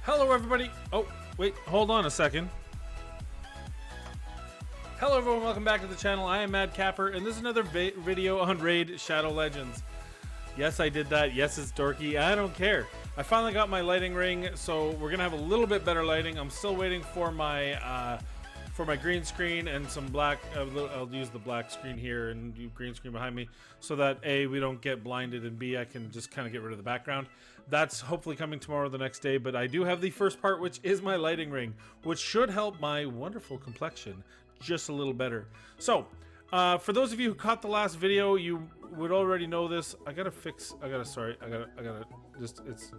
Hello everybody. Oh, wait, hold on a second. Hello everyone, welcome back to the channel. I am Mad Capper, and this is another video on Raid Shadow Legends. Yes, I did that. Yes, it's dorky. I don't care. I finally got my lighting ring, so we're gonna have a little bit better lighting. I'm still waiting for my green screen and some black. I'll use the black screen here and do green screen behind me, so that A, we don't get blinded, and B, I can just kind of get rid of the background. That's hopefully coming tomorrow or the next day, but I do have the first part, which is my lighting ring, which should help my wonderful complexion just a little better. So, for those of you who caught the last video, you would already know this. It's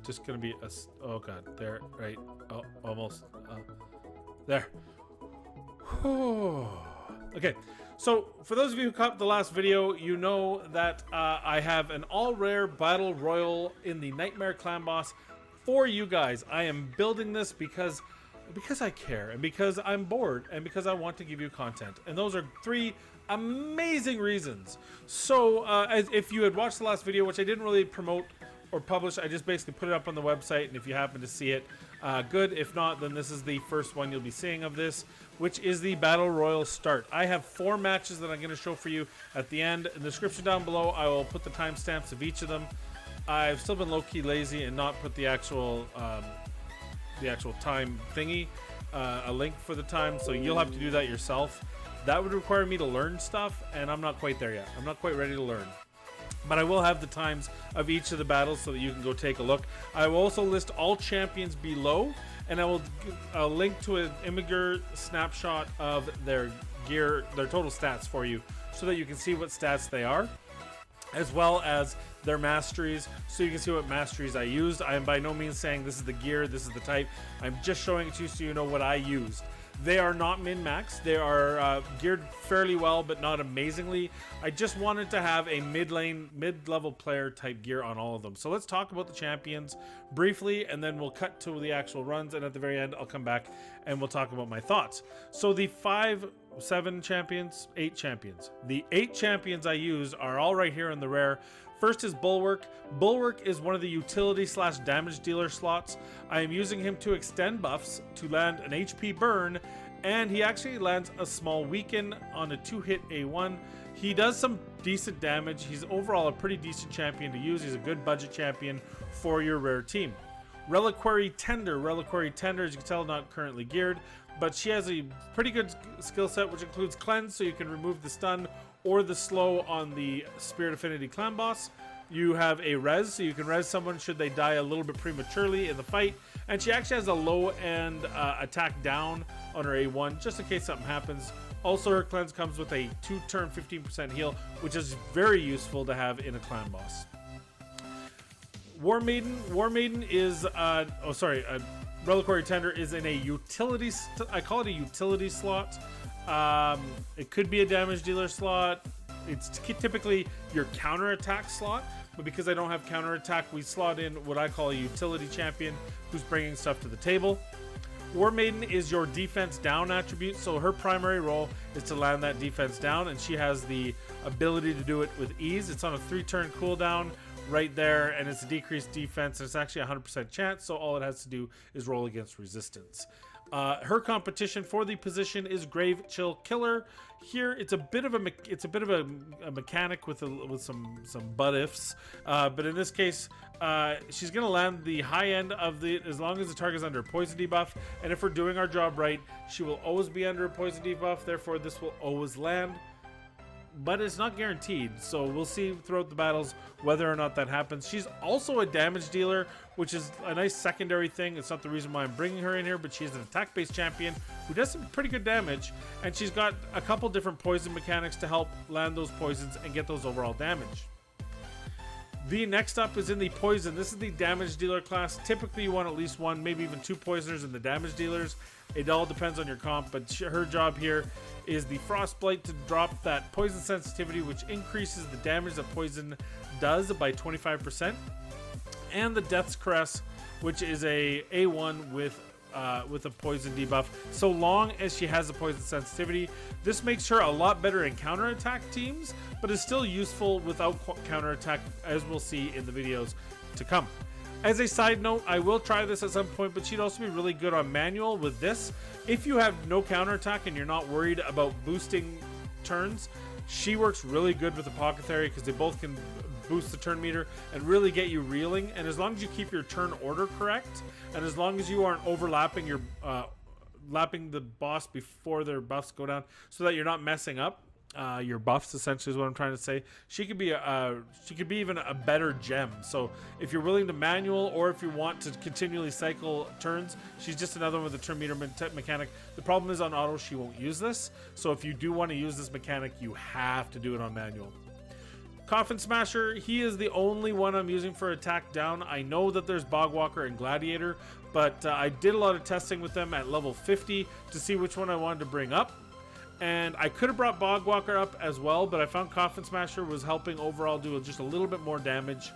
just gonna be a, oh god, there, right, oh, almost, there. Okay, so for those of you who caught the last video, you know that I have an all-rare battle royal in the Nightmare Clan Boss for you guys. I am building this because I care, and because I'm bored, and because I want to give you content. And those are three amazing reasons. So if you had watched the last video, which I didn't really promote or publish, I just basically put it up on the website, and if you happen to see it, good. If not, then this is the first one you'll be seeing of this, which is the Battle Royal start. I have 4 matches that I'm going to show for you at the end. In the description down below, I will put the timestamps of each of them. I've still been low-key lazy and not put the actual time thingy, a link for the time, so you'll have to do that yourself. That would require me to learn stuff, and I'm not quite there yet. I'm not quite ready to learn. But I will have the times of each of the battles so that you can go take a look. I will also list all champions below, and I'll link to an Imager snapshot of their gear, their total stats for you, so that you can see what stats they are, as well as their masteries, so you can see what masteries I used. I am by no means saying this is the gear, this is the type. I'm just showing it to you so you know what I used. They are not min-max. They are geared fairly well, but not amazingly. I just wanted to have a mid-lane, mid-level player type gear on all of them. So let's talk about the champions briefly, and then we'll cut to the actual runs, and at the very end, I'll come back and we'll talk about my thoughts. So the 8 champions. The 8 champions I use are all right here in the rare. First is Bulwark. Bulwark is one of the utility / damage dealer slots. I am using him to extend buffs, to land an HP burn, and he actually lands a small weaken on a 2-hit A1. He does some decent damage. He's overall a pretty decent champion to use. He's a good budget champion for your rare team. Reliquary Tender. Reliquary Tender, as you can tell, not currently geared, but she has a pretty good skill set, which includes Cleanse, so you can remove the stun or the slow on the Spirit Affinity Clan Boss. You have a res, so you can res someone should they die a little bit prematurely in the fight. And she actually has a low-end attack down on her A1, just in case something happens. Also, her Cleanse comes with a 2-turn 15% heal, which is very useful to have in a Clan Boss. Warmaiden is, Reliquary Tender is in a utility, I call it a utility slot. It could be a damage dealer slot. It's typically your counterattack slot, but because I don't have counterattack, we slot in what I call a utility champion who's bringing stuff to the table. Warmaiden is your defense down attribute, so her primary role is to land that defense down, and she has the ability to do it with ease. It's on a 3-turn cooldown right there, and it's a decreased defense, and it's actually a 100% chance, so all it has to do is roll against resistance. Her competition for the position is Gravechill Killer. Here, it's a bit of a mechanic with some butt ifs, but in this case, she's gonna land the high end of the, as long as the target is under a poison debuff, and if we're doing our job right, she will always be under a poison debuff. Therefore, this will always land. But it's not guaranteed, so we'll see throughout the battles whether or not that happens. She's also a damage dealer, which is a nice secondary thing. It's not the reason why I'm bringing her in here, but she's an attack-based champion who does some pretty good damage, and she's got a couple different poison mechanics to help land those poisons and get those overall damage. The next up is in the poison. This is the damage dealer class. Typically you want at least 1, maybe even 2 poisoners in the damage dealers. It all depends on your comp, but her job here is the Frostblight to drop that poison sensitivity, which increases the damage that poison does by 25%, and the Death's Caress, which is a A1 with a poison debuff, so long as she has a poison sensitivity. This makes her a lot better in counterattack teams, but is still useful without counterattack, as we'll see in the videos to come. As a side note, I will try this at some point, but she'd also be really good on manual with this. If you have no counterattack and you're not worried about boosting turns, she works really good with Apothacary because they both can boost the turn meter and really get you reeling. And as long as you keep your turn order correct, and as long as you aren't overlapping your lapping the boss before their buffs go down, so that you're not messing up your buffs, essentially is what I'm trying to say. She could be even a better gem. So if you're willing to manual, or if you want to continually cycle turns, she's just another one with a turn meter mechanic. The problem is on auto she won't use this, so if you do want to use this mechanic, you have to do it on manual. Coffin Smasher, he is the only one I'm using for attack down. I know that there's Bogwalker and Gladiator, but I did a lot of testing with them at level 50 to see which one I wanted to bring up. And I could have brought Bogwalker up as well, but I found Coffin Smasher was helping overall do just a little bit more damage,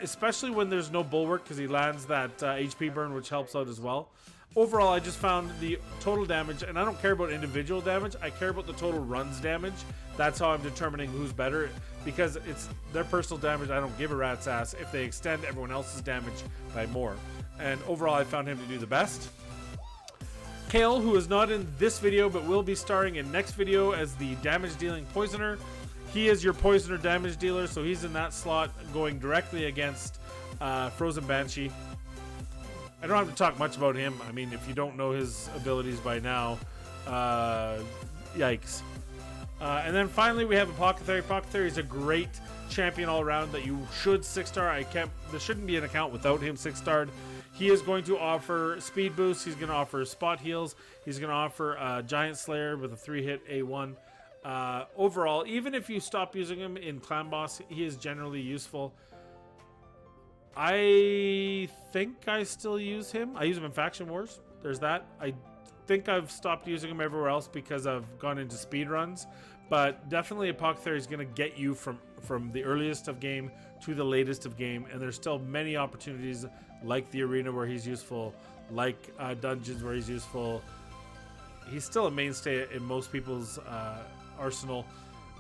especially when there's no Bulwark, because he lands that HP burn, which helps out as well. Overall, I just found the total damage, and I don't care about individual damage, I care about the total runs damage. That's how I'm determining who's better, because it's their personal damage. I don't give a rat's ass if they extend everyone else's damage by more. And overall, I found him to do the best. Kael, who is not in this video but will be starring in next video as the damage dealing poisoner. He is your poisoner damage dealer, so he's in that slot going directly against Frozen Banshee. I don't have to talk much about him. I mean, if you don't know his abilities by now, yikes. And then finally we have Apothacary. Apothacary is a great champion all around that you should 6-star. There shouldn't be an account without him 6-starred. He is going to offer speed boost. He's going to offer spot heals. He's going to offer Giant Slayer with a 3-hit A1. Overall, even if you stop using him in Clan Boss, he is generally useful. I think I still use him. I use him in Faction Wars. There's that. I think I've stopped using him everywhere else because I've gone into speed runs. But definitely Apothacary is going to get you from the earliest of game to the latest of game. And there's still many opportunities like the arena where he's useful, like dungeons where he's useful. He's still a mainstay in most people's arsenal,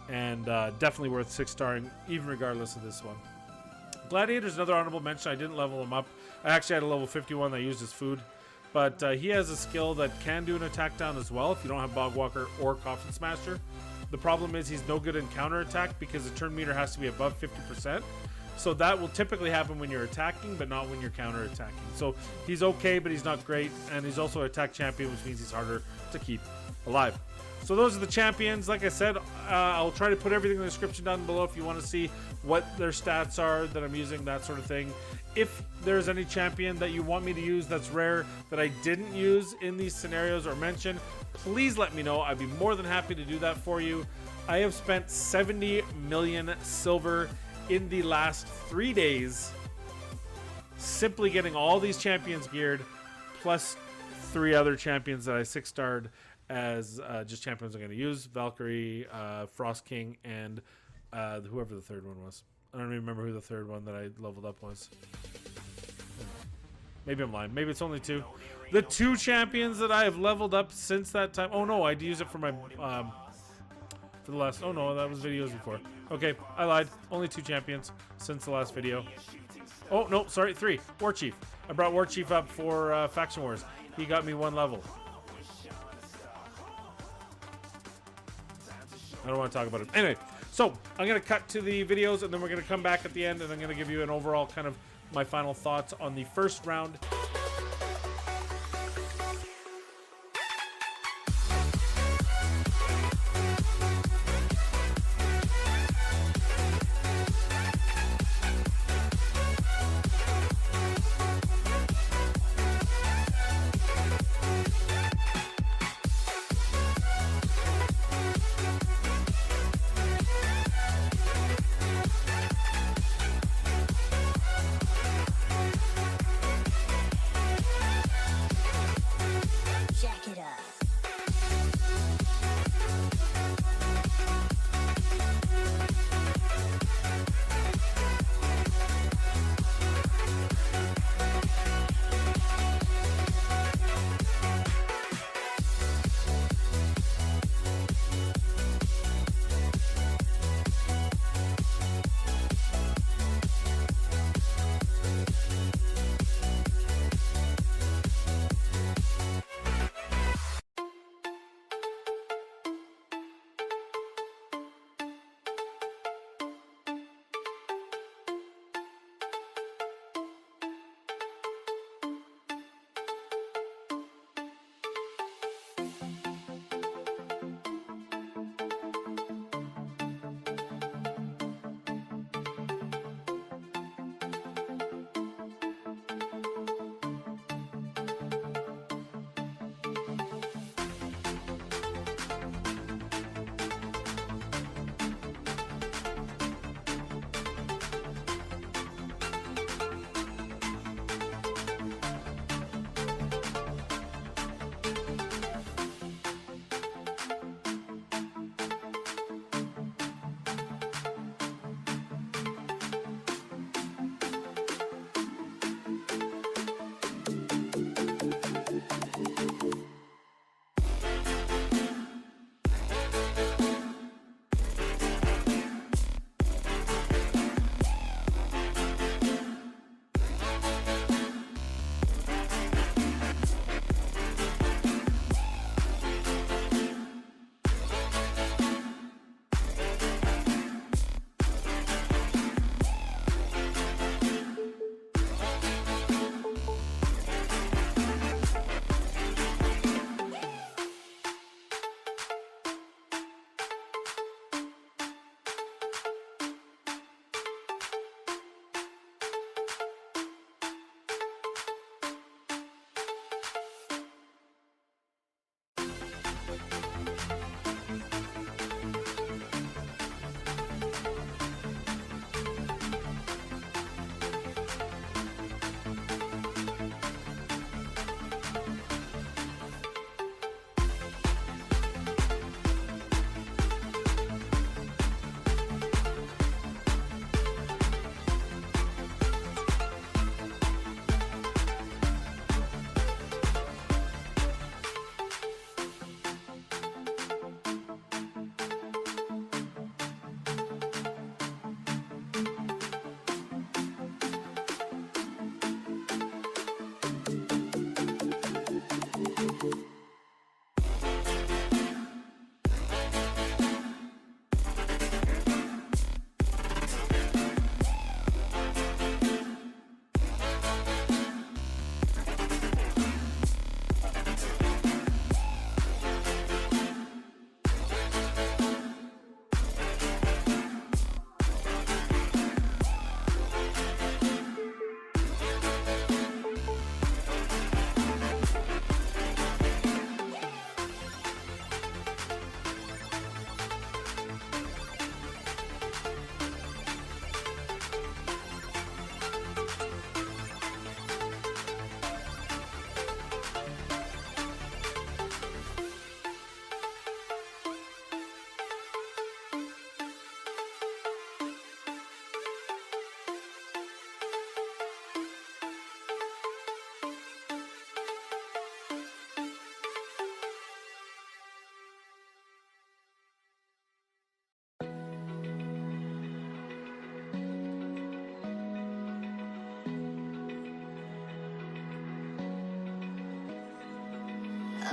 and definitely worth 6-starring, even regardless of this one. Gladiator is another honorable mention. I didn't level him up. I actually had a level 51 that I used as food. But he has a skill that can do an attack down as well if you don't have Bogwalker or Coffin Smasher. The problem is he's no good in counterattack because the turn meter has to be above 50%. So that will typically happen when you're attacking, but not when you're counterattacking. So he's okay, but he's not great. And he's also an attack champion, which means he's harder to keep alive. So those are the champions. Like I said, I'll try to put everything in the description down below if you want to see what their stats are that I'm using, that sort of thing. If there's any champion that you want me to use that's rare that I didn't use in these scenarios or mention, please let me know. I'd be more than happy to do that for you. I have spent 70 million silver in the last 3 days simply getting all these champions geared, plus 3 other champions that I 6-starred as just champions I'm going to use. Valkyrie, Frost King, and whoever the third one was. I don't even remember who the third one that I leveled up was. Maybe I'm lying. Maybe it's only 2. The 2 champions that I have leveled up since that time. Oh no, I use it for my for the last. Oh no, that was videos before. Okay, I lied. Only 2 champions since the last video. Oh no, sorry, 3. War Chief. I brought War Chief up for Faction Wars. He got me 1 level. I don't want to talk about it. Anyway, so I'm going to cut to the videos, and then we're going to come back at the end, and I'm going to give you an overall kind of my final thoughts on the first round.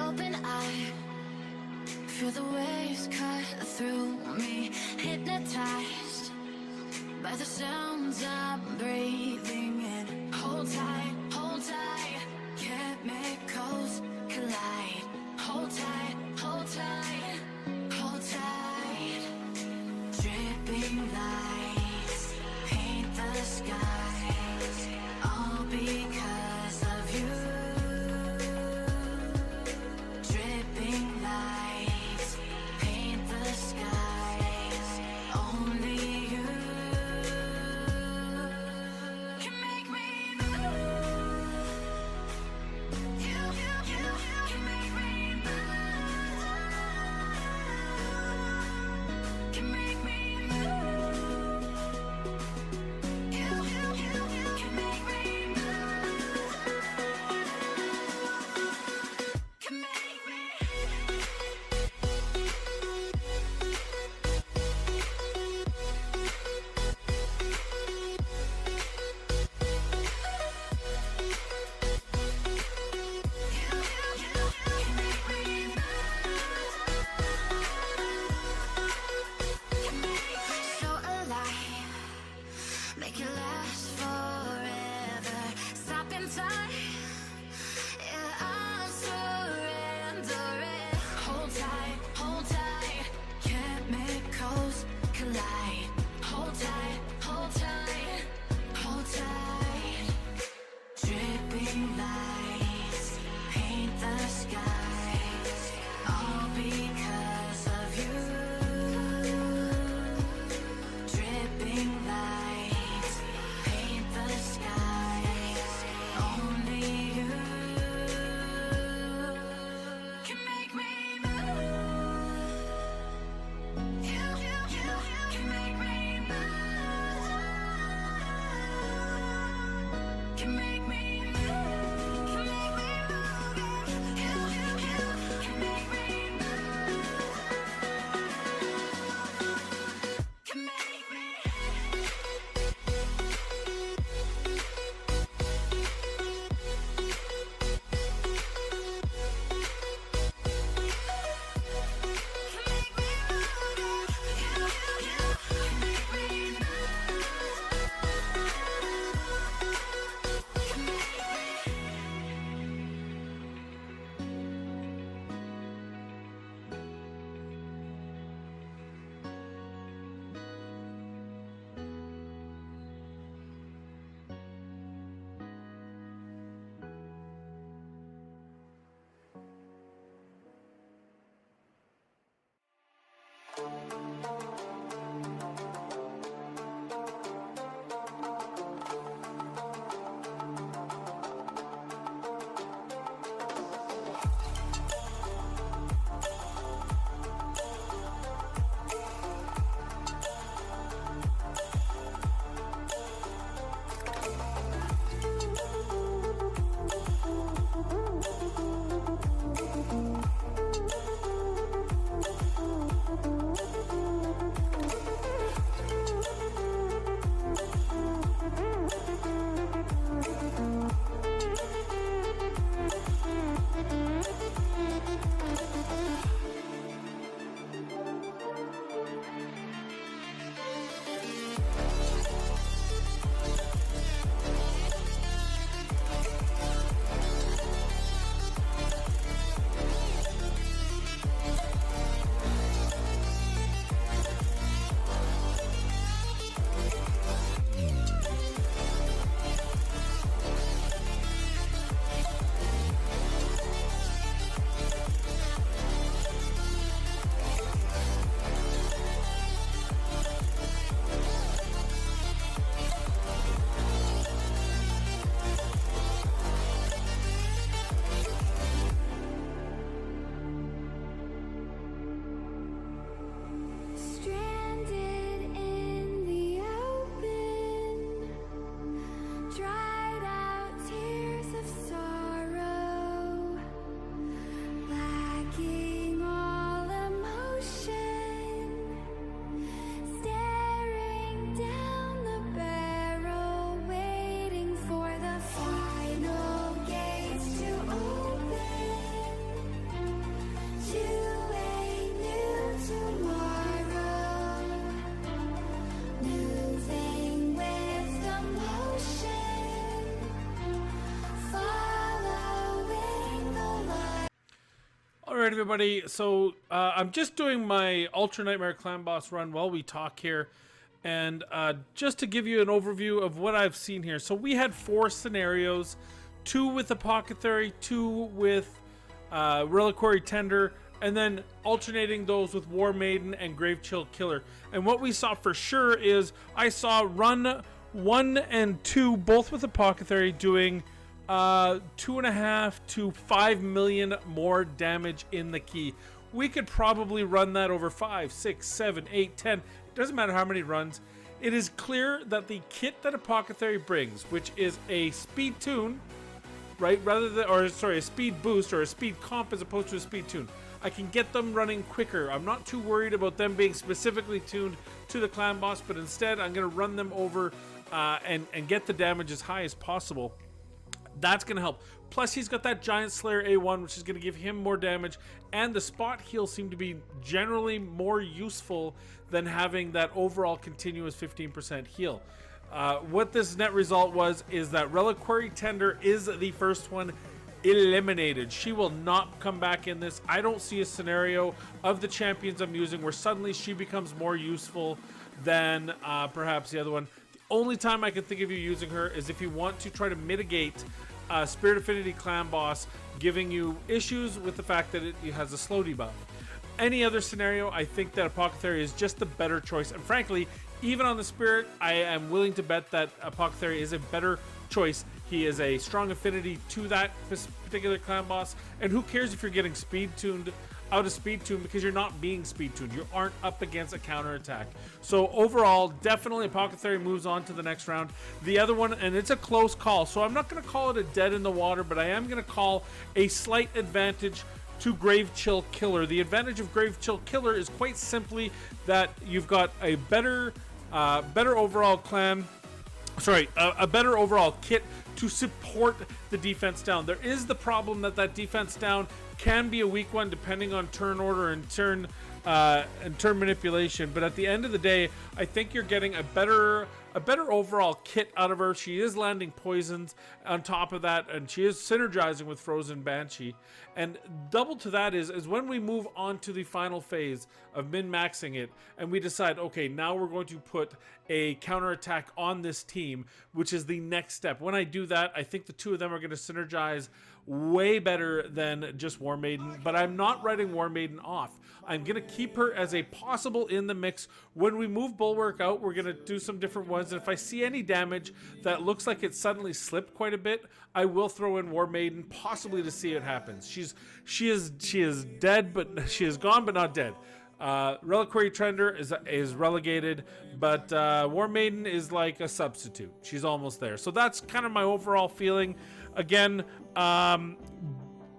open eye, feel the waves cut through me, hypnotized by the sounds I'm breathing in. Hold tight, chemicals collide. Hold tight, hold tight, hold tight. Dripping lights paint the skies, all because of you. Dripping lights paint the skies, only you can make me move. right, everybody. So I'm just doing my Ultra Nightmare Clan Boss run while we talk here. And just to give you an overview of what I've seen here. So we had 4 scenarios, 2 with Apothacary, 2 with Reliquary Tender, and then alternating those with Warmaiden and Gravechill Killer. And what we saw for sure is I saw run 1 and 2, both with Apothacary, doing 2.5 to 5 million more damage in the key. We could probably run that over 5, 6, 7, 8, 10. It doesn't matter how many runs. It is clear that the kit that Apothacary brings, which is a speed tune, right, rather than, or sorry, a speed boost or a speed comp as opposed to a speed tune, I can get them running quicker. I'm not too worried about them being specifically tuned to the clan boss, but instead I'm going to run them over and get the damage as high as possible. That's going to help. Plus, he's got that Giant Slayer A1, which is going to give him more damage, and the spot heals seem to be generally more useful than having that overall continuous 15% heal. What this net result was is that Reliquary Tender is the first one eliminated. She will not come back in this. I don't see a scenario of the champions I'm using where suddenly she becomes more useful than perhaps the other one. The only time I can think of you using her is if you want to try to mitigate Spirit Affinity Clan Boss giving you issues with the fact that it has a slow debuff. Any other scenario, I think that Apothacary is just the better choice. And frankly, even on the Spirit, I am willing to bet that Apothacary is a better choice. He is a strong affinity to that particular clan boss. And who cares if you're getting speed tuned out of speed tune, because you're not being speed tuned. You aren't up against a counter attack. So overall, definitely Apothacary moves on to the next round. The other one, and it's a close call, so I'm not going to call it a dead in the water, but I am going to call a slight advantage to Gravechill Killer. The advantage of Gravechill Killer is quite simply that you've got a better overall clan, a better overall kit to support the defense down. There is the problem that defense down can be a weak one depending on turn order and turn manipulation, but at the end of the day, I think you're getting a better overall kit out of her. She is landing poisons on top of that, and she is synergizing with Frozen Banshee. And double to that is when we move on to the final phase of min-maxing it, and we decide, okay, now we're going to put a counterattack on this team, which is the next step. When I do that, I think the two of them are going to synergize way better than just Warmaiden, but I'm not writing Warmaiden off. I'm going to keep her as a possible in the mix. When we move Bulwark out, we're going to do some different ones, and if I see any damage that looks like it suddenly slipped quite a bit, I will throw in Warmaiden, possibly to see what happens. She is dead, but she is gone, but not dead. Reliquary Tender is relegated, but Warmaiden is like a substitute. She's almost there. So that's kind of my overall feeling. Again,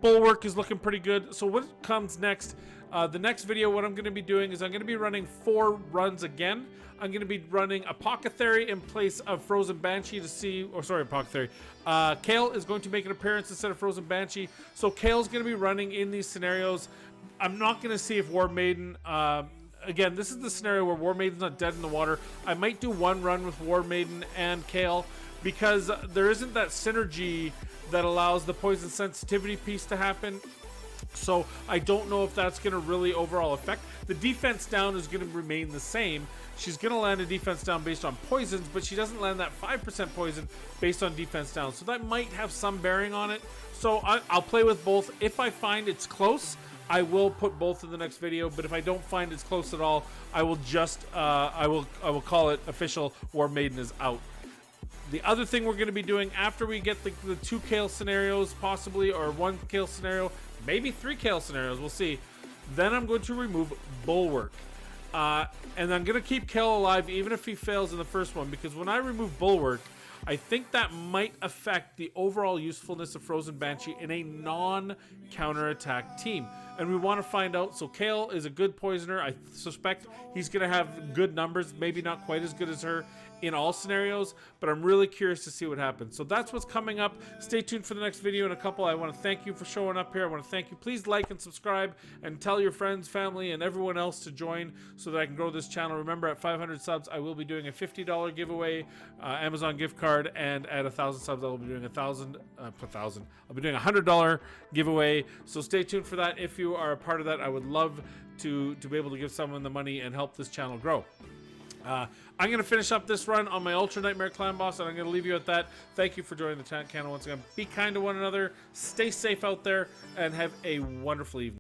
Bulwark is looking pretty good. So what comes next? The next video, what I'm going to be doing is I'm going to be running 4 runs again. I'm going to be running Apothacary in place of Frozen Banshee to see, or sorry, Apothacary. Kael is going to make an appearance instead of Frozen Banshee. So Kael's going to be running in these scenarios. I'm not going to see if Warmaiden, again, this is the scenario where Warmaiden's not dead in the water. I might do 1 run with Warmaiden and Kael because there isn't that synergy that allows the poison sensitivity piece to happen. So I don't know if that's going to really overall affect. The defense down is going to remain the same. She's going to land a defense down based on poisons, but she doesn't land that 5% poison based on defense down. So that might have some bearing on it. So I'll play with both. If I find it's close, I will put both in the next video, but if I don't find it's close at all, I will just I will call it official. Warmaiden is out. The other thing we're going to be doing after we get the 2 Kael scenarios, possibly, or 1 Kael scenario, maybe 3 Kael scenarios, we'll see. Then I'm going to remove Bulwark. And I'm going to keep Kael alive even if he fails in the first one, because when I remove Bulwark, I think that might affect the overall usefulness of Frozen Banshee in a non-counterattack team. And we want to find out. So Kael is a good poisoner. I suspect he's going to have good numbers, maybe not quite as good as her in all scenarios, but I'm really curious to see what happens. So that's what's coming up. Stay tuned for the next video in a couple. I want to thank you for showing up here. I want to thank you. Please like and subscribe and tell your friends, family, and everyone else to join so that I can grow this channel. Remember, at 500 subs, I will be doing a $50 giveaway, Amazon gift card, and at 1,000 subs, I will be doing I'll be doing a $100 giveaway. So stay tuned for that. If you are a part of that, I would love to be able to give someone the money and help this channel grow. I'm going to finish up this run on my Ultra Nightmare Clan Boss, and I'm going to leave you at that. Thank you for joining the channel once again. Be kind to one another, stay safe out there, and have a wonderful evening.